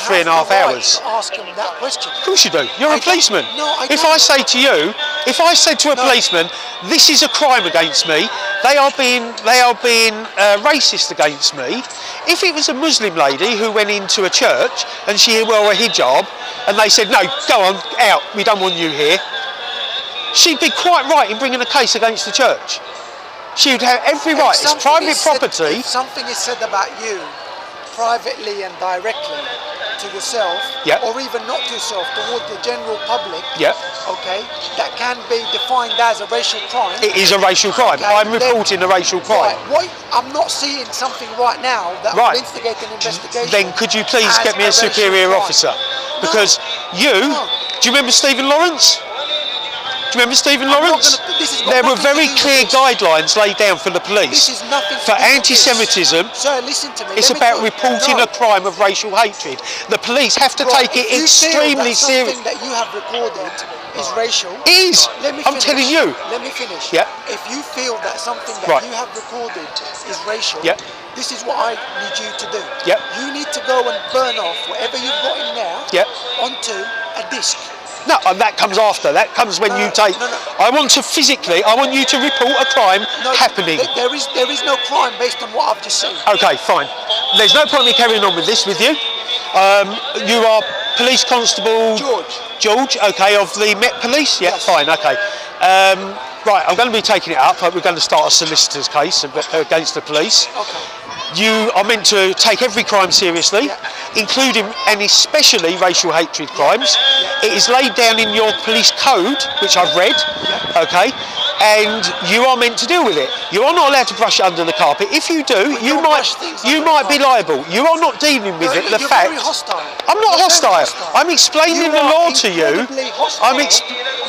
3.5 hours. Ask him that question. Of course you do. You're a policeman. No, I if don't. I say to you, if I said to a policeman, this is a crime against me, they are being racist against me. If it was a Muslim lady who went into a church and she wore a hijab, and they said, no, go on, out, we don't want you here, she'd be quite right in bringing a case against the church. She would have every right. It's private property. If something is said about you, privately and directly to yourself, or even not to yourself, toward the general public, okay, that can be defined as a racial crime. It is a racial crime. Okay, I'm reporting a racial crime. Right, I'm not seeing something right now that will instigate an investigation. Then could you please get me a superior officer? Because do you remember Stephen Lawrence? Do you remember Stephen Lawrence? There were very clear guidelines laid down for the police for anti-Semitism. Sir, listen to me. It's about reporting a crime of racial hatred. The police have to take it extremely seriously. Something that you have recorded is racial. It is. I'm telling you. Let me finish. Yeah. If you feel that something that you have recorded is racial, this is what I need you to do. You need to go and burn off whatever you've got in there onto a disc. No, that comes after. That comes when you take. I want you to report a crime happening. There is no crime based on what I've just said. Okay, fine. There's no point in me carrying on with this with you. You are Police Constable George, okay, of the Met Police. Yeah, fine, okay. Right, I'm going to be taking it up. We're going to start a solicitor's case against the police. Okay. You are meant to take every crime seriously, including and especially racial hatred crimes. It is laid down in your police code, which I've read, okay, and you are meant to deal with it. You are not allowed to brush it under the carpet. If you do, you might be liable. You are not dealing with it. The fact. Very hostile. I'm not hostile. I'm explaining the law to you.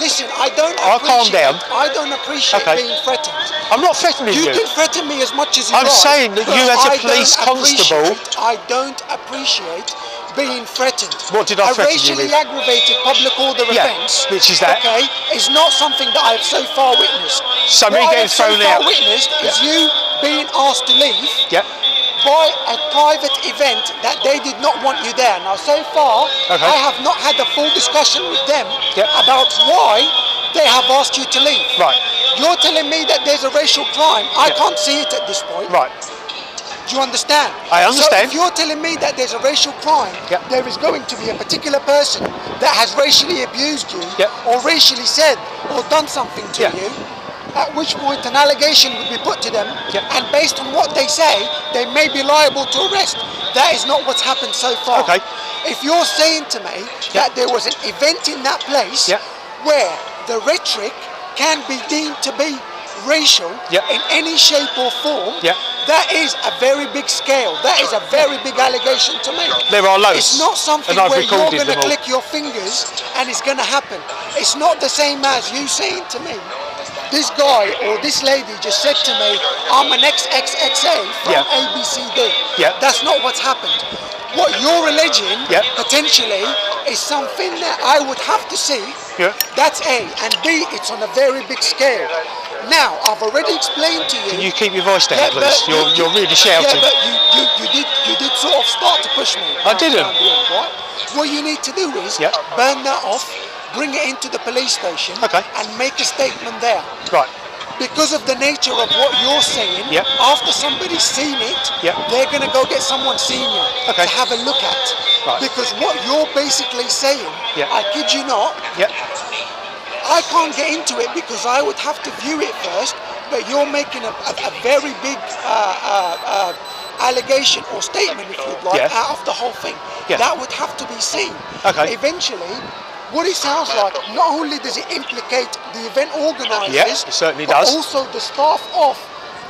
Listen, I don't. I'll calm down. I don't appreciate being threatened. I'm not threatening you. You can threaten me as much as you like. I'm saying that you as a police constable. I don't appreciate being threatened. What did I threaten you with? A racially aggravated public order offence, which is that? Okay, is not something that I've so far witnessed. Somebody getting thrown out. What I have so far witnessed is you being asked to leave by a private event that they did not want you there. Now, so far, I have not had a full discussion with them about why they have asked you to leave. Right. You're telling me that there's a racial crime. I can't see it at this point. Right. Do you understand? I understand. So if you're telling me that there's a racial crime, there is going to be a particular person that has racially abused you or racially said or done something to you, at which point an allegation would be put to them, and based on what they say, they may be liable to arrest. That is not what's happened so far. Okay. If you're saying to me that there was an event in that place where the rhetoric can be deemed to be racial in any shape or form, that is a very big scale. That is a very big allegation to make. There are loads. It's not something where you're going to click your fingers and it's going to happen. It's not the same as you saying to me, this guy or this lady just said to me, I'm an XXXA from ABCD. That's not what's happened. What you're alleging potentially is something that I would have to see. That's A. And B, it's on a very big scale. Now, I've already explained to you. Can you keep your voice down, please? You're really shouting. Yeah, but you did sort of start to push me. I didn't. Right? What you need to do is burn that off, bring it into the police station, and make a statement there. Right. Because of the nature of what you're saying, after somebody's seen it, they're going to go get someone senior to have a look at. Right. Because what you're basically saying, I kid you not, I can't get into it because I would have to view it first, but you're making a very big allegation or statement, if you'd like, out of the whole thing. That would have to be seen. Eventually, what it sounds like, not only does it implicate the event organisers, it certainly but does. also the staff of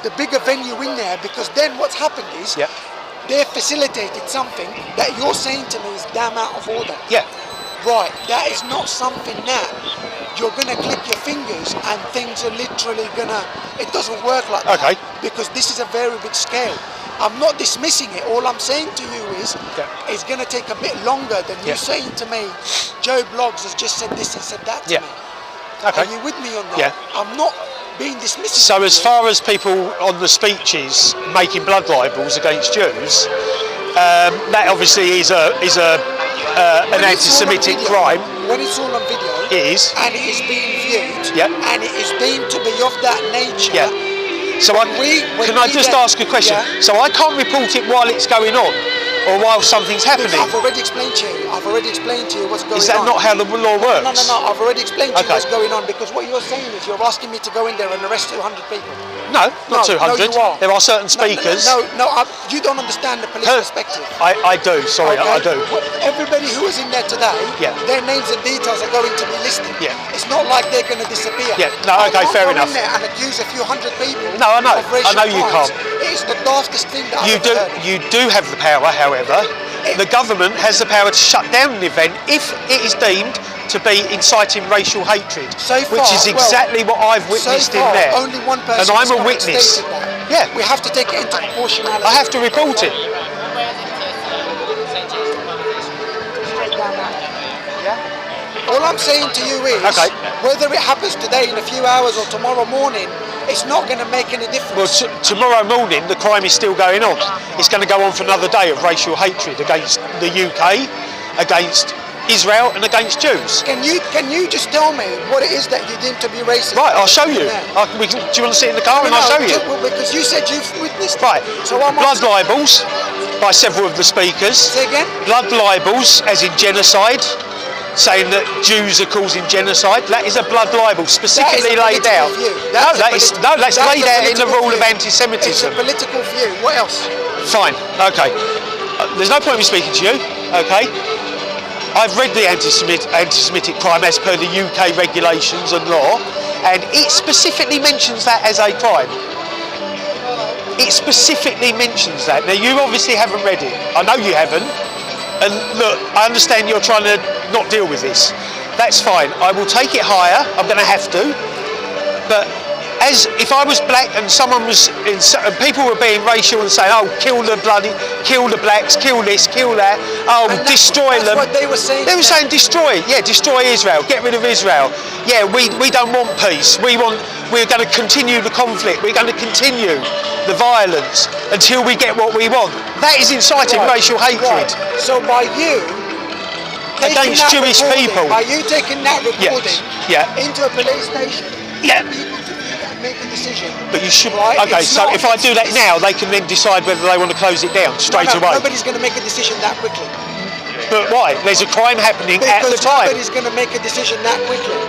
the bigger venue in there, because then what's happened is they've facilitated something that you're saying to me is damn out of order. Right, that is not something that you're going to click your fingers and things are literally going to, it doesn't work like that. Because this is a very big scale. I'm not dismissing it. All I'm saying to you is it's going to take a bit longer than you saying to me, Joe Bloggs has just said this and said that to me. Are you with me on that? I'm not being dismissive. So as far as people on the speeches making blood libels against Jews, that obviously is a an anti-Semitic crime. When it's all on video, it is, and it is being viewed, yep, and it is deemed to be of that nature. Yeah. So can I just ask a question? Yeah. So I can't report it while it's going on, or while something's happening. I've already explained to you. I've already explained to you what's going on. Is that not how the law works? No. I've already explained to you what's going on, because what you're saying is you're asking me to go in there and arrest 200 people. No, not 200. No, you are. There are certain speakers. No, you don't understand the police perspective. I do. Sorry, okay? I do. Everybody who was in there today, their names and details are going to be listed. Yeah. It's not like they're going to disappear. Yeah. No. Okay. Fair enough. I can't go in there and accuse a few hundred people. No, I know. Of racial I know you crimes. can't. It's the daftest thing that You I've do. ever heard. You do have the power, however. The government has the power to shut down an event if it is deemed to be inciting racial hatred, which is exactly what I've witnessed in there. Only one person, and I'm a witness. Yeah, we have to take it into proportionality. I have to report it. All I'm saying to you is, whether it happens today in a few hours or tomorrow morning, it's not going to make any difference. Well, tomorrow morning the crime is still going on. It's going to go on for another day of racial hatred against the UK, against Israel and against Jews. Can you just tell me what it is that you deem to be racist? Right, I'll show you. Do you want to sit in the car and I'll show you? Well, because you said you've witnessed. Right. So blood libels by several of the speakers. Say again? Blood libels, as in genocide, saying that Jews are causing genocide. That is a blood libel, specifically laid out. That's laid out in the rule of anti-Semitism. It's a political view. What else? Fine. Okay. There's no point in me speaking to you. Okay. I've read the anti-Semitic crime as per the UK regulations and law, and it specifically mentions that as a crime. It specifically mentions that. Now, you obviously haven't read it. I know you haven't. And look, I understand you're trying to not deal with this. That's fine. I will take it higher. I'm going to have to. But as if I was black and someone was, and people were being racial and saying, "Oh, kill the blacks, kill this, kill that, oh, destroy them." That's what they were saying. They were saying destroy, destroy Israel, get rid of Israel. Yeah, we don't want peace. We're going to continue the conflict. We're going to continue the violence until we get what we want. That is inciting racial hatred. So by you against Jewish people, by you taking that recording into a police station, make a decision. But you should. Right? Okay, so if I do that now, they can then decide whether they want to close it down straight away. Nobody's going to make a decision that quickly. But why? There's a crime happening at the time. Nobody's going to make a decision that quickly.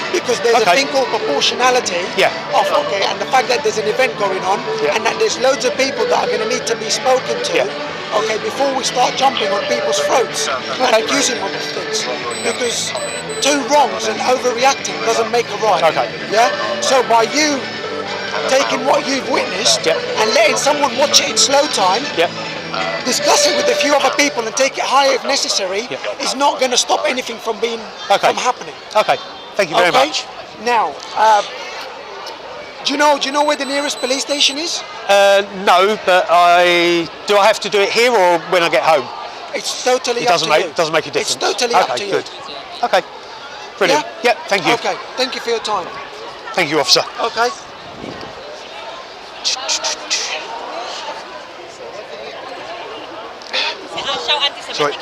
Because there's a thing called proportionality and the fact that there's an event going on and that there's loads of people that are going to need to be spoken to before we start jumping on people's throats and accusing them of things. Because two wrongs and overreacting doesn't make a right. Yeah? So by you taking what you've witnessed and letting someone watch it in slow time, discuss it with a few other people and take it higher if necessary, is not going to stop anything from being from happening. Okay. Thank you very much. Now, do you know where the nearest police station is? No, but do I have to do it here or when I get home? It's totally up to you. It doesn't make a difference. It's totally up to you. Good. Okay. Brilliant. Yeah, thank you. Okay, thank you for your time. Thank you, officer. Okay. Sorry.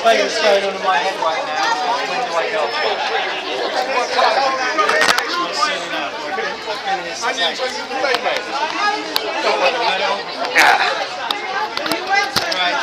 What's going on in my head right now? When do I go? Right.